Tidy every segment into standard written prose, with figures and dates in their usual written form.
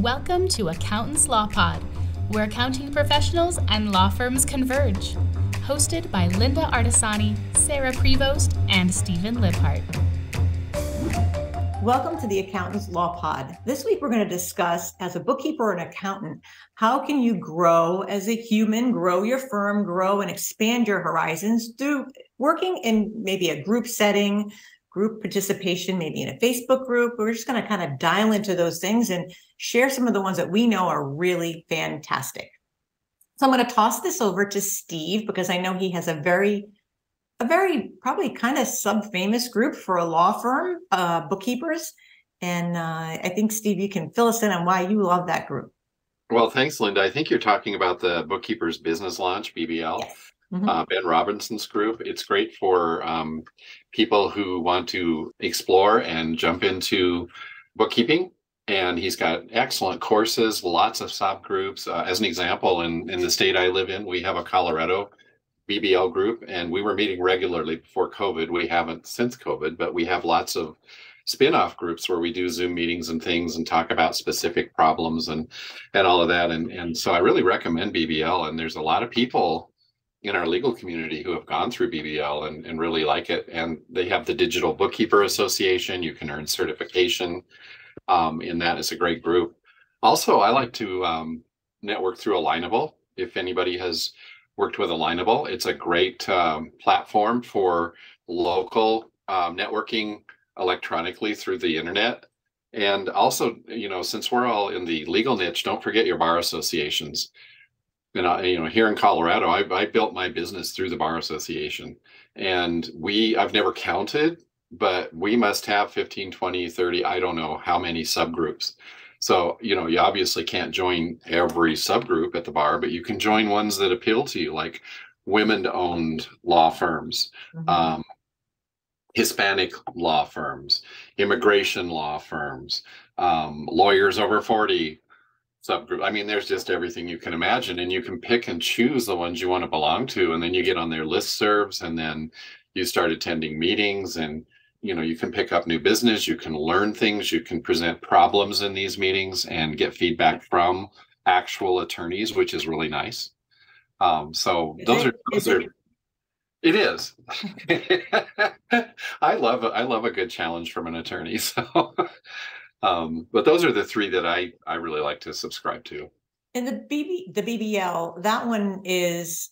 Welcome to Accountants Law Pod, where accounting professionals and law firms converge. Hosted by Lynda Artesani, Sarah Prevost, and Steve Libhart. Welcome to the Accountants Law Pod. This week we're going to discuss, as a bookkeeper or an accountant, how can you grow as a human, grow your firm, grow and expand your horizons through working in maybe a group setting, group participation, maybe in a Facebook group. We're just going to kind of dial into those things and share some of the ones that we know are really fantastic. So I'm going to toss this over to Steve because I know he has a very probably kind of sub-famous group for a law firm, bookkeepers. And I think, Steve, you can fill us in on why you love that group. Well, thanks, Lynda. I think you're talking about the Bookkeepers Business Launch, BBL. Yes. Mm-hmm. Ben Robinson's group. It's great for people who want to explore and jump into bookkeeping. And he's got excellent courses, lots of subgroups. As an example, in the state I live in, we have a Colorado BBL group, and we were meeting regularly before COVID. We haven't since COVID, but we have lots of spin-off groups where we do Zoom meetings and things and talk about specific problems and all of that. And so I really recommend BBL. And there's a lot of people in our legal community who have gone through BBL and really like it. And they have the Digital Bookkeeper Association. You can earn certification in that. It's a great group. Also, I like to network through Alignable. If anybody has worked with Alignable, it's a great platform for local networking electronically through the internet. And also, since we're all in the legal niche, don't forget your bar associations. And here in Colorado, I built my business through the bar association, and I've never counted, but we must have 15, 20, 30, I don't know how many subgroups. So, you obviously can't join every subgroup at the bar, but you can join ones that appeal to you, like women-owned law firms, mm-hmm. Hispanic law firms, immigration law firms, lawyers over 40 subgroup. I mean, there's just everything you can imagine, and you can pick and choose the ones you want to belong to, and then you get on their listservs, and then you start attending meetings, and you can pick up new business, you can learn things, you can present problems in these meetings and get feedback from actual attorneys, which is really nice. So it is. I love a good challenge from an attorney. So, but those are the three that I really like to subscribe to. And the BBL, that one is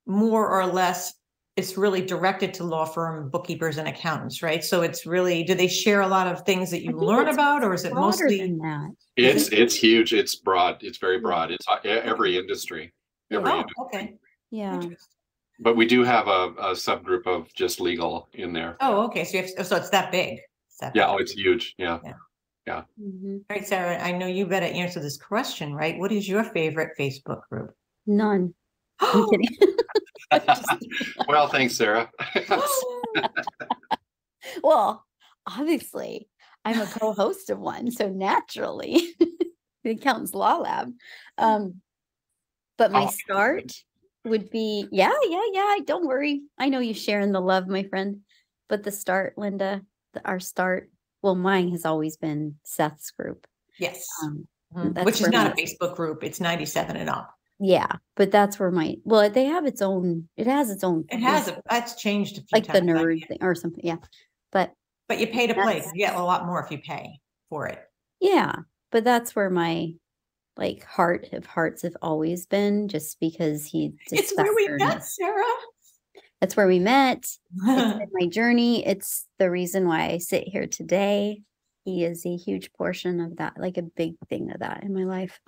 more or less, it's really directed to law firm bookkeepers and accountants, right? So it's really, do they share a lot of things that you learn about, or is it mostly than that? It's huge. It's broad. It's very broad. It's every industry. Industry. Okay. Yeah. But we do have a subgroup of just legal in there. Oh, okay. So it's that big. Yeah. Oh, it's huge. Yeah. Mm-hmm. All right, Sarah, I know you better answer this question, right? What is your favorite Facebook group? None. I'm kidding. Well, thanks, Sarah. Well, obviously, I'm a co-host of one, so naturally, the Accountants Law Lab. But my start would be, yeah. Don't worry. I know you sharing the love, my friend. But the start, Lynda, our start, well, mine has always been Seth's group. Yes. Which is not a Facebook group. It's 97 and up. Yeah, but that's where they have its own, that's changed a few like times. The nerd thing or something. Yeah. But you pay to play. You get a lot more if you pay for it. Yeah. But that's where my heart of hearts have always been, just because it's where we met, Sarah. That's where we met. It's been my journey. It's the reason why I sit here today. He is a huge portion of that, like a big thing of that in my life.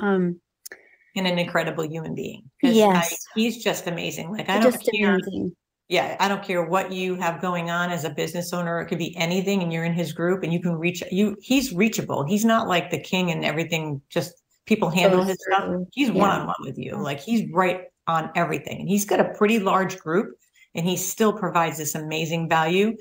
And an incredible human being. Yes. He's just amazing. Like, I don't care. Amazing. Yeah. I don't care what you have going on as a business owner. It could be anything, and you're in his group and you can reach you. He's reachable. He's not like the king and everything. Just people handle his stuff. He's one-on-one with you. Like, he's right on everything. And he's got a pretty large group, and he still provides this amazing value.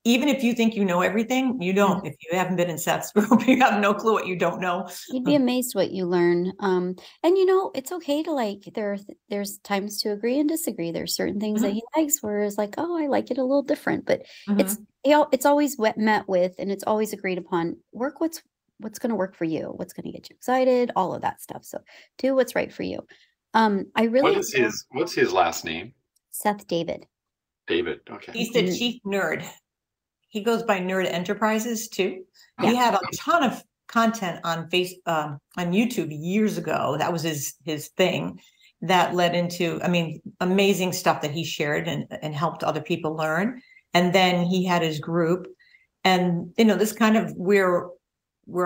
Even if you think you know everything, you don't. If you haven't been in Seth's group, you have no clue what you don't know. You'd be amazed what you learn. And it's okay to there's times to agree and disagree. There's certain things that he likes where it's like, oh, I like it a little different, but it's always met with, and it's always agreed upon. Work what's what's going to work for you, what's going to get you excited, all of that stuff. So do what's right for you. I really what's his last name? Seth David. David. Okay. He's the chief nerd. He goes by Nerd Enterprises too. Yeah. He had a ton of content on on YouTube years ago. That was his thing that led into, I mean, amazing stuff that he shared and helped other people learn. And then he had his group, and this kind of where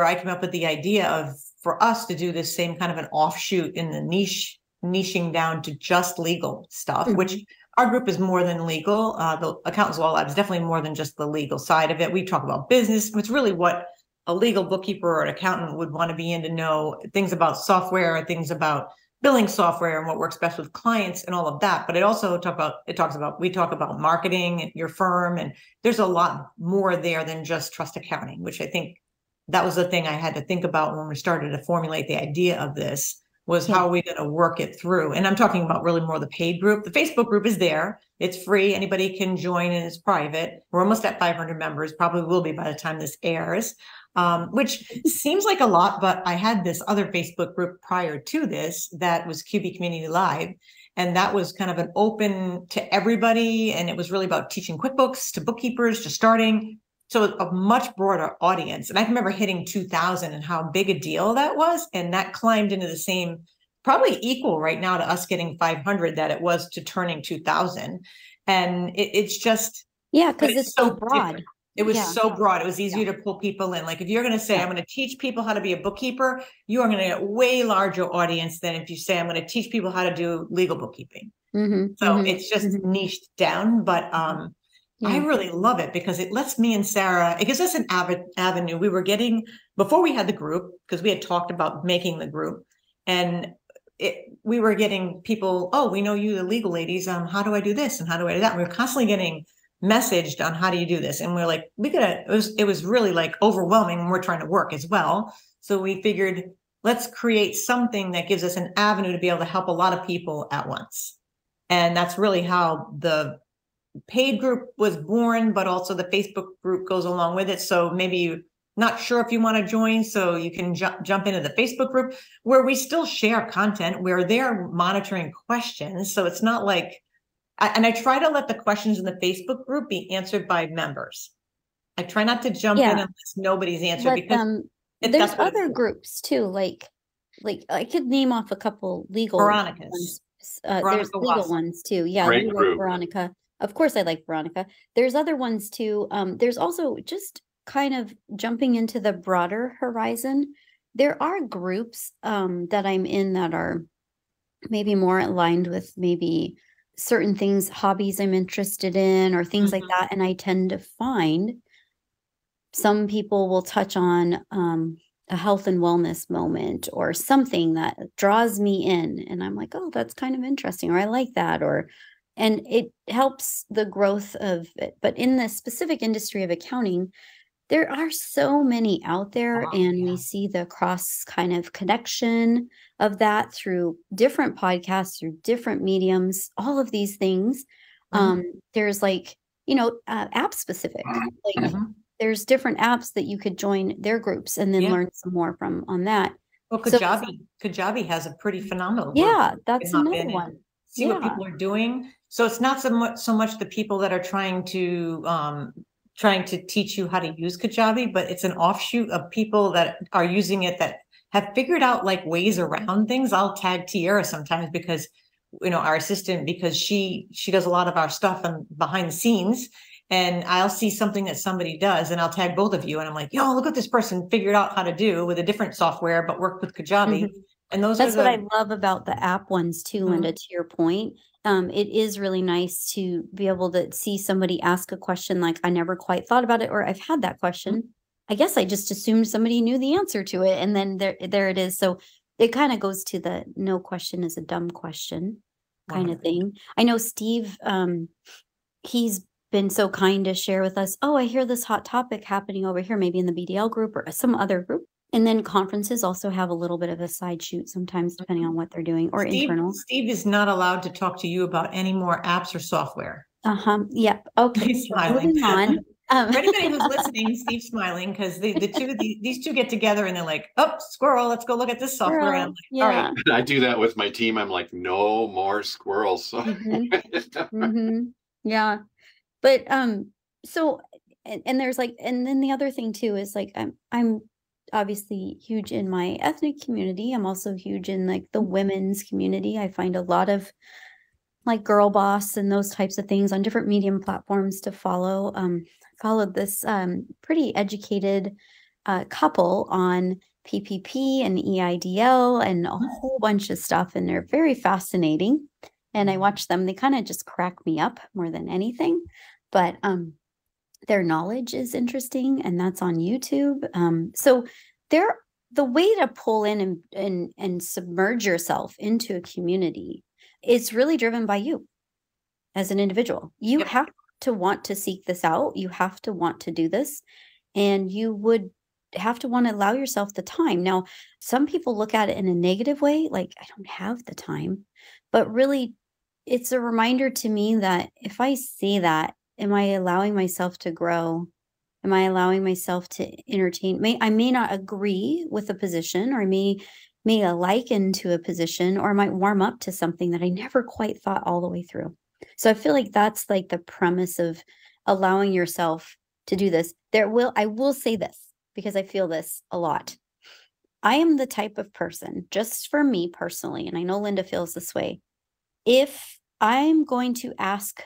I came up with the idea of for us to do this same kind of an offshoot in the niching down to just legal stuff, which our group is more than legal. The Accountants Law Lab is definitely more than just the legal side of it. We talk about business. It's really what a legal bookkeeper or an accountant would want to be in, to know things about software, things about billing software and what works best with clients and all of that. But we talk about marketing your firm, and there's a lot more there than just trust accounting, which I think that was the thing I had to think about when we started to formulate the idea of this, was how are we going to work it through? And I'm talking about really more the paid group. The Facebook group is there. It's free. Anybody can join, and it's private. We're almost at 500 members, probably will be by the time this airs, which seems like a lot, but I had this other Facebook group prior to this that was QB Community Live. And that was kind of an open to everybody. And it was really about teaching QuickBooks to bookkeepers, to starting. So a much broader audience. And I can remember hitting 2,000 and how big a deal that was. And that climbed into the same, probably equal right now to us getting 500 that it was to turning 2,000. And it's just. Yeah, because it's so broad. Different. It was so broad. It was easier to pull people in. Like if you're going to say, I'm going to teach people how to be a bookkeeper, you are going to get a way larger audience than if you say, I'm going to teach people how to do legal bookkeeping. It's just niched down. But I really love it because it lets me and Sarah, it gives us an avenue. We were getting, before we had the group, because we had talked about making the group, and we were getting people, oh, we know you, the legal ladies, how do I do this? And how do I do that? And we were constantly getting messaged on how do you do this? And we're like, it was really like overwhelming when we're trying to work as well. So we figured, let's create something that gives us an avenue to be able to help a lot of people at once. And that's really how the paid group was born, but also the Facebook group goes along with it. So maybe you're not sure if you want to join, so you can jump into the Facebook group where we still share content, where they're monitoring questions. So it's not like, and I try to let the questions in the Facebook group be answered by members. I try not to jump in unless nobody's answered, because there's other groups too. Like I could name off a couple legal ones. There's legal ones too. Yeah, Great you group. like Veronica. Of course, I like Veronica. There's other ones too. There's also, just kind of jumping into the broader horizon, there are groups that I'm in that are maybe more aligned with maybe certain things, hobbies I'm interested in, or things like that. And I tend to find some people will touch on a health and wellness moment or something that draws me in. And I'm like, oh, that's kind of interesting, or I like that, and it helps the growth of it. But in the specific industry of accounting, there are so many out there, and we see the cross kind of connection of that through different podcasts, through different mediums, all of these things. There's like, app specific, like there's different apps that you could join their groups and then learn some more from on that. Well, Kajabi has a pretty phenomenal group. Yeah, that's another one. See what people are doing. So it's not so much the people that are trying to teach you how to use Kajabi, but it's an offshoot of people that are using it that have figured out like ways around things. I'll tag Teaira sometimes because, our assistant, because she does a lot of our stuff behind the scenes, and I'll see something that somebody does and I'll tag both of you. And I'm like, look what this person figured out how to do with a different software, but worked with Kajabi. And that's what I love about the app ones too, Lynda, to your point. It is really nice to be able to see somebody ask a question like, I never quite thought about it, or I've had that question. I guess I just assumed somebody knew the answer to it. And then there it is. So it kind of goes to the no question is a dumb question kind of thing. I know Steve, he's been so kind to share with us, I hear this hot topic happening over here, maybe in the BDL group or some other group. And then conferences also have a little bit of a side shoot sometimes, depending on what they're doing, or internal. Steve is not allowed to talk to you about any more apps or software. Yep. Okay. Moving on. For anybody who's listening, Steve's smiling because these two get together and they're like, "Oh, squirrel, let's go look at this software." And I'm like, "All right." I do that with my team. I'm like, no more squirrels. Yeah. But so and there's like, and then the other thing too is like I'm obviously huge in my ethnic community. I'm also huge in like the women's community. I find a lot of like Girl Boss and those types of things on different medium platforms to follow. Followed this pretty educated couple on PPP and EIDL and a whole bunch of stuff, and they're very fascinating. And I watch them; they kind of just crack me up more than anything. But their knowledge is interesting, and that's on YouTube. So the way to pull in and submerge yourself into a community is really driven by you as an individual. You have to want to seek this out. You have to want to do this, and you would have to want to allow yourself the time. Now, some people look at it in a negative way, like I don't have the time, but really it's a reminder to me that if I see that, am I allowing myself to grow? Am I allowing myself to entertain? I may not agree with a position, or I may liken to a position, or I might warm up to something that I never quite thought all the way through. So I feel like that's like the premise of allowing yourself to do this. I will say this because I feel this a lot. I am the type of person, just for me personally, and I know Lynda feels this way. If I'm going to ask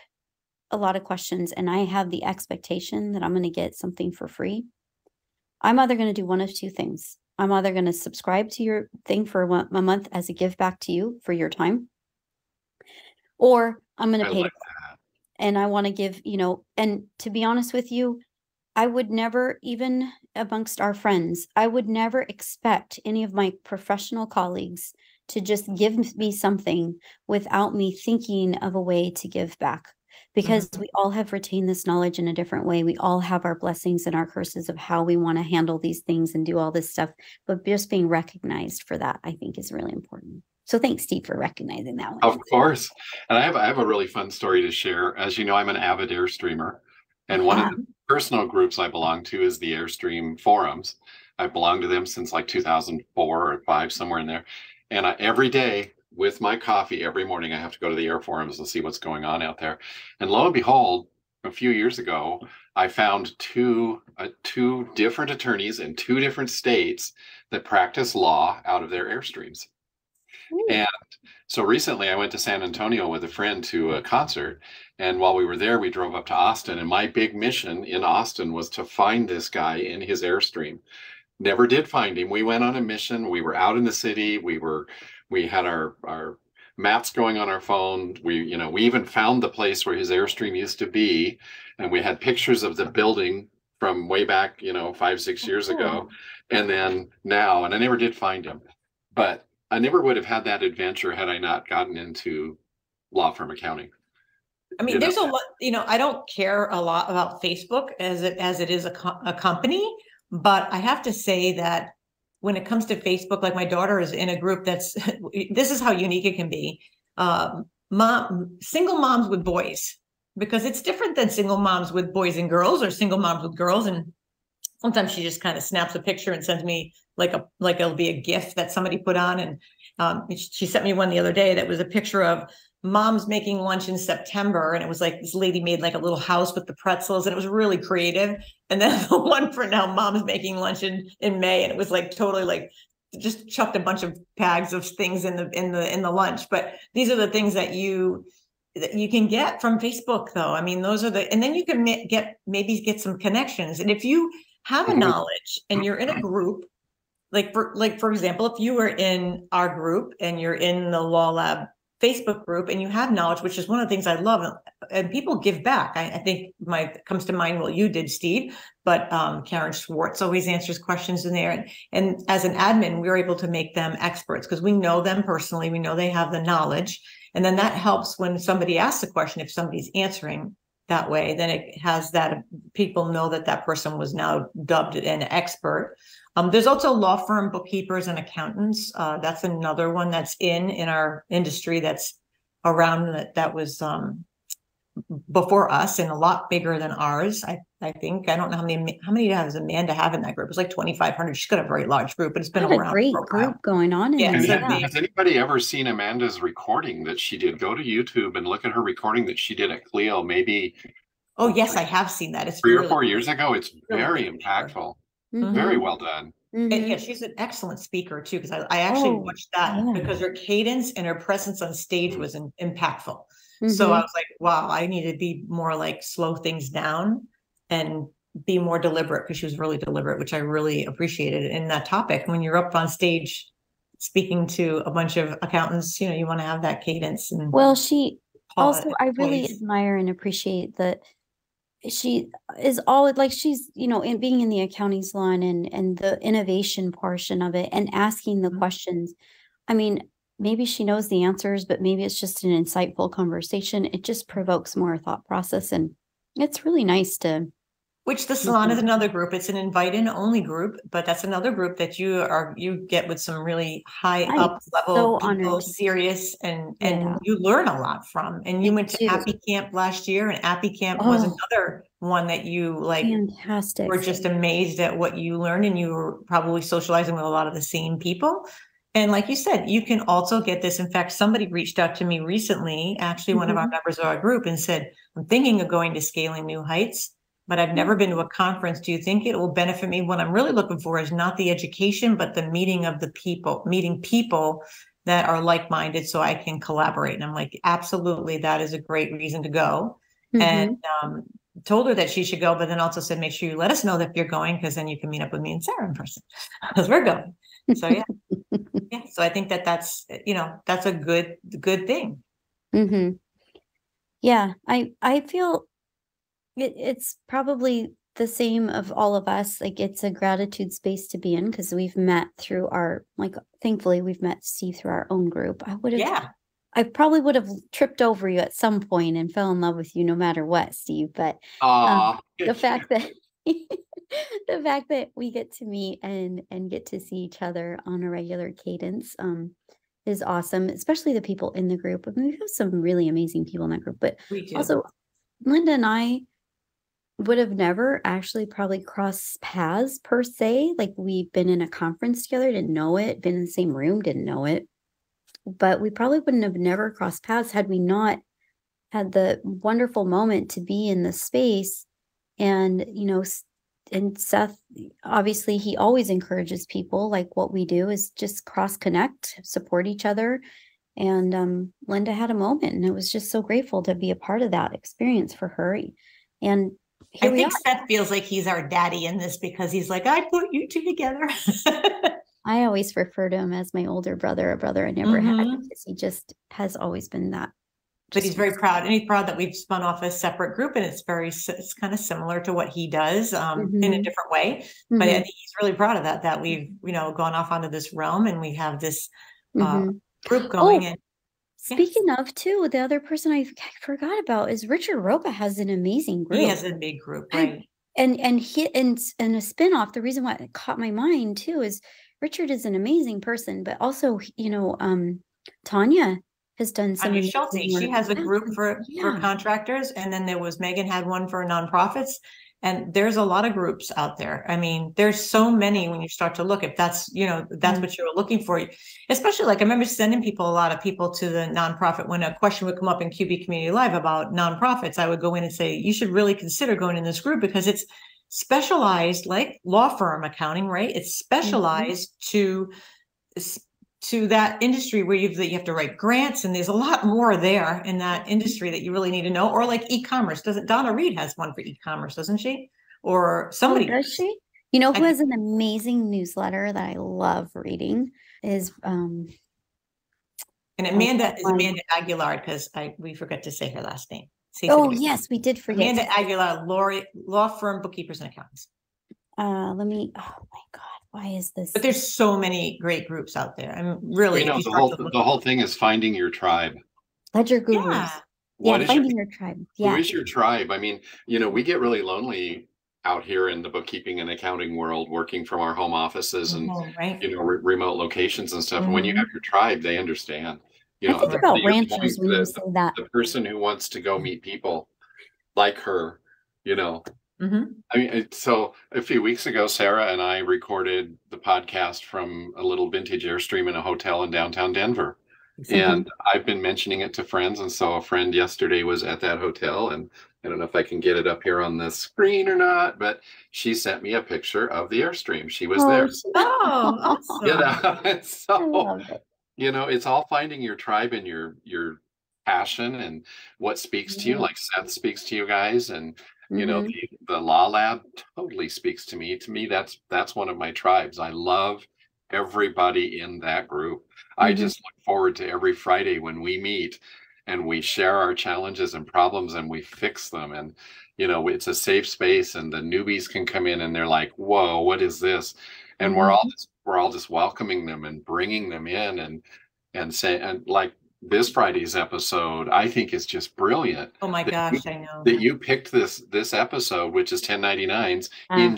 a lot of questions and I have the expectation that I'm going to get something for free, I'm either going to do one of two things. I'm either going to subscribe to your thing for a month as a give back to you for your time, or I'm going to pay. And I want to give, and to be honest with you, I would never, even amongst our friends, I would never expect any of my professional colleagues to just give me something without me thinking of a way to give back. Because we all have retained this knowledge in a different way. We all have our blessings and our curses of how we want to handle these things and do all this stuff. But just being recognized for that, I think, is really important. So thanks, Steve, for recognizing that one. Of course. And I have a really fun story to share. As you know, I'm an avid Airstreamer. And one of the personal groups I belong to is the Airstream forums. I've belonged to them since like 2004 or 5, somewhere in there. And every day, with my coffee every morning, I have to go to the air forums to see what's going on out there. And lo and behold, a few years ago, I found two different attorneys in 2 different states that practice law out of their Airstreams. And so recently I went to San Antonio with a friend to a concert. And while we were there, we drove up to Austin. And my big mission in Austin was to find this guy in his Airstream. Never did find him. We went on a mission. We were out in the city. We had our maps going on our phone. We even found the place where his Airstream used to be. And we had pictures of the building from way back, 5-6 years ago. And then now, and I never did find him. But I never would have had that adventure had I not gotten into law firm accounting. I mean, there's a lot, I don't care a lot about Facebook as it is a company, but I have to say that when it comes to Facebook, like my daughter is in a group this is how unique it can be. Single moms with boys, because it's different than single moms with boys and girls or single moms with girls. And sometimes she just kind of snaps a picture and sends me like it'll be a GIF that somebody put on. And she sent me one the other day that was a picture of moms making lunch in September. And it was like this lady made like a little house with the pretzels, and it was really creative. And then the one for now, moms making lunch in May. And it was like totally like just chucked a bunch of bags of things in the lunch. But these are the things that you can get from Facebook, though. I mean, those are and then you can maybe get some connections. And if you have a knowledge and you're in a group, for example, if you were in our group and you're in the Law Lab Facebook group and you have knowledge, which is one of the things I love, and people give back. I think comes to mind, well, you did, Steve, but Karen Schwartz always answers questions in there. And as an admin, we're able to make them experts because we know them personally. We know they have the knowledge. And then that helps when somebody asks a question, if somebody's answering that way, then it has that people know that person was now dubbed an expert. There's also law firm bookkeepers and accountants. That's another one that's in our industry that's around that was before us and a lot bigger than ours. I think, I don't know how many does Amanda have in that group? It's like 2,500. She's got a very large group, but it's been What a around great for a group while. going on in Yeah, there. so Has anybody ever seen Amanda's recording that she did? Go to YouTube and look at her recording that she did at Clio, maybe. Oh, yes, I have seen that. It's 3 really or 4 years ago. It's really very good. impactful. Mhm. Very well done. And Mhm. yeah, she's an excellent speaker too, because I actually watched that yeah. because her cadence and her presence on stage was impactful. So Mhm. I was like, wow, I need to be more like slow things down and be more deliberate, because she was really deliberate, which I really appreciated in that topic. When you're up on stage speaking to a bunch of accountants, you know, you want to have that cadence. And Well, she also, I really poise. admire and appreciate that she is all like, she's, you know, in being in the accounting salon and the innovation portion of it and asking the Mhm. questions. I mean, maybe she knows the answers, but maybe it's just an insightful conversation. It just provokes more thought process, and it's really nice to. Which the salon is another group. It's an invite-in only group, but that's another group that you get with some really high I'm up level so people, honored. serious, and Yeah. you learn a lot from. And you I went to do. Appy Camp last year, and Appy Camp was Oh, another one that you like fantastic. were just amazed at what you learned, and you were probably socializing with a lot of the same people. And like you said, you can also get this. In fact, somebody reached out to me recently, actually one of our members of our group, and said, I'm thinking of going to Scaling New Heights, but I've never been to a conference. Do you think it will benefit me? What I'm really looking for is not the education, but the meeting of the people, meeting people that are like-minded so I can collaborate. And I'm like, absolutely, that is a great reason to go. And told her that she should go, but then also said, make sure you let us know that you're going, because then you can meet up with me and Sarah in person, because we're going. So yeah. Yeah. So I think that's, you know, that's a good thing. Yeah, I feel it's probably the same of all of us. Like, it's a gratitude space to be in, because we've met through our, like, thankfully we've met Steve through our own group. I probably would have tripped over you at some point and fell in love with you no matter what, Steve. But the fact that the fact that we get to meet and get to see each other on a regular cadence is awesome, especially the people in the group. I mean, we have some really amazing people in that group, but We do. also Lynda and I would have never actually probably crossed paths per se. Like, we've been in a conference together, didn't know it, been in the same room, didn't know it. But we probably wouldn't have never crossed paths had we not had the wonderful moment to be in the space. And, you know, and Seth, obviously, he always encourages people. Like, what we do is just cross connect, support each other. And Lynda had a moment, and it was just so grateful to be a part of that experience for her. And I think Seth feels like he's our daddy in this, because he's like, I put you two together. I always refer to him as my older brother, a brother I never had, because he just has always been that. But he's very proud, and he's proud that we've spun off a separate group, and it's kind of similar to what he does in a different way. But I think he's really proud of that we've, you know, gone off onto this realm, and we have this group going. And speaking of too, the other person I forgot about is Richard Roca has an amazing group. He has a big group, right? And a spinoff. The reason why it caught my mind too is Richard is an amazing person, but also, you know, Tanya has done some. Tanya Schulte, she has a group for contractors, and then there was Megan had one for nonprofits. And there's a lot of groups out there. I mean, there's so many when you start to look, if that's, you know, that's what you're looking for. Especially, like, I remember sending a lot of people to the nonprofit when a question would come up in QB Community Live about nonprofits. I would go in and say, you should really consider going in this group, because it's specialized, like law firm accounting, right? It's specialized to that industry where you have to write grants, and there's a lot more there in that industry that you really need to know. Or like e-commerce, Donna Reed has one for e-commerce, doesn't she? Or somebody does she? You know who has an amazing newsletter that I love reading is and Amanda is Amanda Aguilar, because we forgot to say her last name. Yes, we did forget. Amanda Aguilar, law firm bookkeepers and accountants. Oh my God. Why is this? But there's so many great groups out there. I'm really, you know, the whole thing is finding your tribe. Ledger Gurus. Finding your tribe. Yeah. Who is your tribe? I mean, you know, we get really lonely out here in the bookkeeping and accounting world, working from our home offices and you know, remote locations and stuff. And when you have your tribe, they understand. You know, I think about ranchers when you say that. The person who wants to go meet people like her, you know. Mm-hmm. I mean, so a few weeks ago, Sarah and I recorded the podcast from a little vintage Airstream in a hotel in downtown Denver. And I've been mentioning it to friends. And so a friend yesterday was at that hotel, and I don't know if I can get it up here on the screen or not, but she sent me a picture of the Airstream. She was there. Oh, awesome. You know, and I love so, it. you know, it's all finding your tribe and your passion and what speaks to you, like Seth speaks to you guys. And, you know, the Law Lab totally speaks to me. To me, that's one of my tribes. I love everybody in that group. I just look forward to every Friday when we meet and we share our challenges and problems and we fix them. And, you know, it's a safe space, and the newbies can come in and they're like, whoa, what is this? And we're all just welcoming them and bringing them in and say, and like this Friday's episode, I think is just brilliant. Oh my gosh, I know. That you picked this episode, which is 1099s in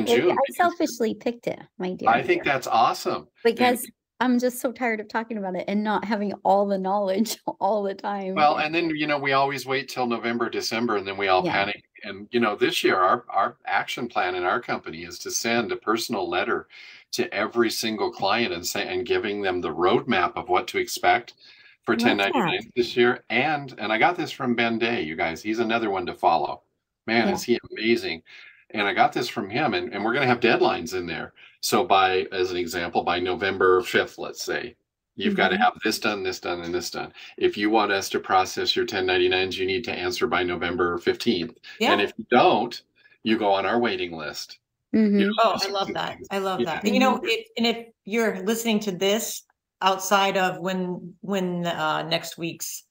June. I selfishly picked it, my dear. I think that's awesome. Because I'm just so tired of talking about it and not having all the knowledge all the time. Well, and then, you know, we always wait till November, December, and then we all panic. And, you know, this year, our action plan in our company is to send a personal letter to every single client and giving them the roadmap of what to expect for 1099 this year. And I got this from Ben Day, you guys. He's another one to follow. Man, is he amazing. And I got this from him, and we're going to have deadlines in there. So as an example, by November 5th, let's say, you've got to have this done, this done, and this done. If you want us to process your 1099s, you need to answer by November 15th. Yeah. And if you don't, you go on our waiting list. You know, I love that. I love that. And, you know, if you're listening to this outside of when next week's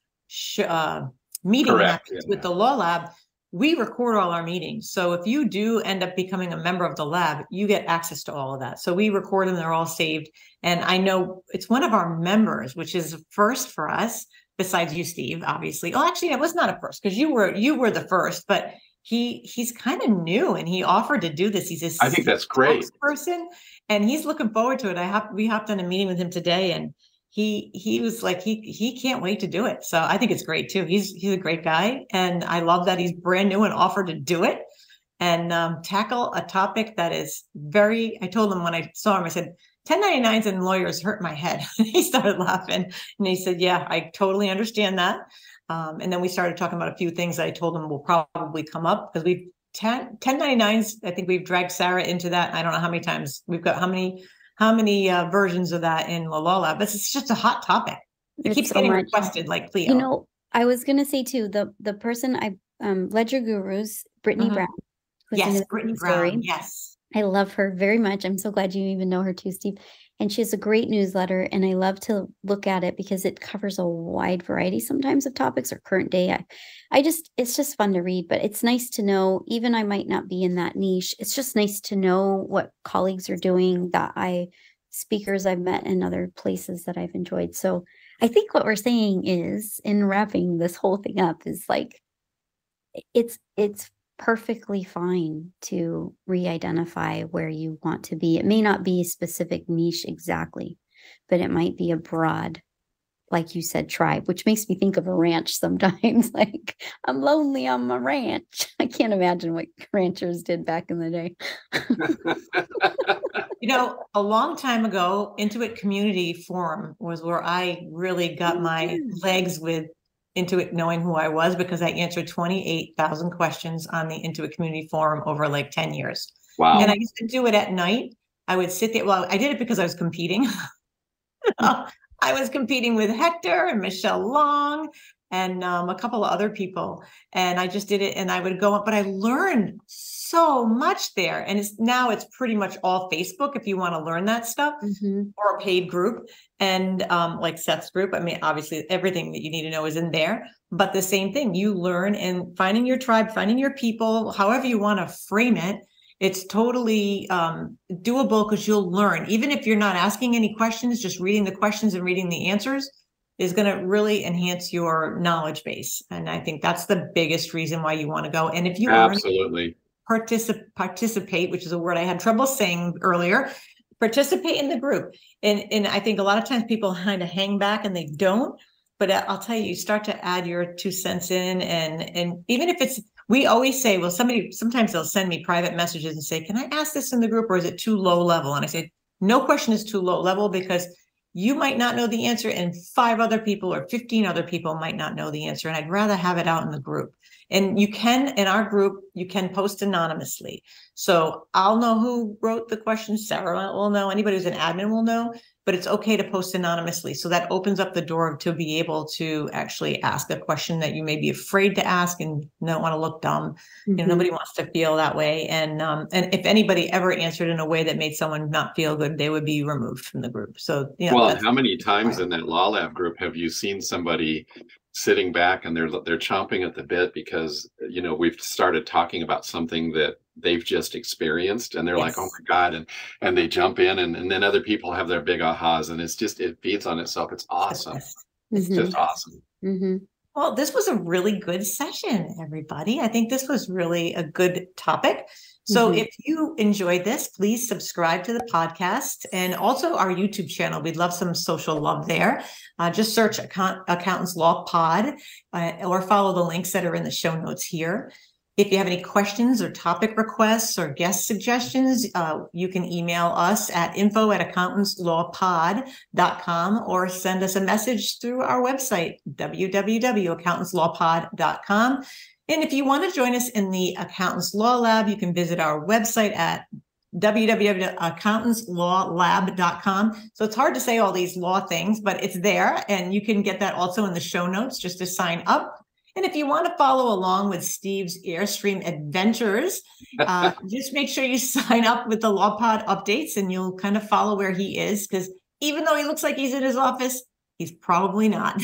meeting happens with the Law Lab, we record all our meetings. So if you do end up becoming a member of the lab, you get access to all of that. So we record them, they're all saved. And I know it's one of our members, which is a first for us, besides you, Steve, obviously. Oh, actually, it was not a first, because you were the first, but he's kind of new and he offered to do this. He's I think that's great person, and he's looking forward to it. We hopped on a meeting with him today, and he was like, he can't wait to do it. So I think it's great too. He's a great guy. And I love that he's brand new and offered to do it and tackle a topic that is I told him when I saw him, I said, 1099s and lawyers hurt my head. He started laughing and he said, yeah, I totally understand that. And then we started talking about a few things that I told him will probably come up, because 1099s, I think we've dragged Sarah into that. I don't know how many times we've got, how many versions of that in the Law Lab. It's just a hot topic. It keeps getting requested, like Cleo. You know, I was going to say too, the person Ledger Gurus, Brittany Brown. Yes, Brittany Brown. Yes. I love her very much. I'm so glad you even know her too, Steve. And she has a great newsletter, and I love to look at it because it covers a wide variety sometimes of topics or current day. It's just fun to read, but it's nice to know, even I might not be in that niche. It's just nice to know what colleagues are doing, speakers I've met in other places that I've enjoyed. So I think what we're saying is, in wrapping this whole thing up, is like, it's perfectly fine to re-identify where you want to be. It may not be a specific niche exactly, but it might be a broad, like you said, tribe, which makes me think of a ranch sometimes. Like, I'm lonely on my ranch. I can't imagine what ranchers did back in the day. You know, a long time ago, Intuit Community Forum was where I really got my legs with Intuit, knowing who I was, because I answered 28,000 questions on the Intuit Community Forum over like 10 years. Wow. And I used to do it at night. I would sit there. Well, I did it because I was competing. I was competing with Hector and Michelle Long and a couple of other people. And I just did it, and I would go up, but I learned so much there. And it's pretty much all Facebook if you want to learn that stuff, or a paid group. And like Seth's group, I mean, obviously everything that you need to know is in there, but the same thing, you learn, and finding your tribe, finding your people, however you want to frame it, it's totally doable, because you'll learn. Even if you're not asking any questions, just reading the questions and reading the answers is going to really enhance your knowledge base. And I think that's the biggest reason why you want to go. And if you absolutely participate, which is a word I had trouble saying earlier, participate in the group. And I think a lot of times people kind of hang back and they don't. But I'll tell you, you start to add your 2 cents in, and even if it's, we always say, well, sometimes they'll send me private messages and say, can I ask this in the group, or is it too low level? And I say, no question is too low level, because you might not know the answer, and 5 other people or 15 other people might not know the answer. And I'd rather have it out in the group. And you can, in our group, you can post anonymously. So I'll know who wrote the question. Sarah will know. Anybody who's an admin will know. But it's okay to post anonymously. So that opens up the door to be able to actually ask a question that you may be afraid to ask and don't want to look dumb. You know, nobody wants to feel that way. And if anybody ever answered in a way that made someone not feel good, they would be removed from the group. So, you know, well, how many times in that Law Lab group have you seen somebody sitting back and they're chomping at the bit because, you know, we've started talking about something that they've just experienced, and they're like, oh my God, and they jump in, and then other people have their big ahas, and it's just, it feeds on itself. It's awesome. It's just awesome. Well, this was a really good session, everybody. I think this was really a good topic. So if you enjoyed this, please subscribe to the podcast and also our YouTube channel. We'd love some social love there. Just search Accountants Law Pod or follow the links that are in the show notes here. If you have any questions or topic requests or guest suggestions, you can email us at info@accountantslawpod.com or send us a message through our website, www.accountantslawpod.com. And if you want to join us in the Accountants Law Lab, you can visit our website at www.accountantslawlab.com. So it's hard to say all these law things, but it's there. And you can get that also in the show notes just to sign up. And if you want to follow along with Steve's Airstream adventures, just make sure you sign up with the Law Pod updates, and you'll kind of follow where he is, because even though he looks like he's in his office, he's probably not.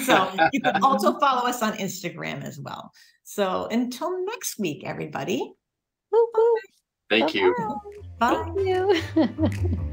So you can also follow us on Instagram as well. So until next week, everybody. Thank you. Bye. Thank you.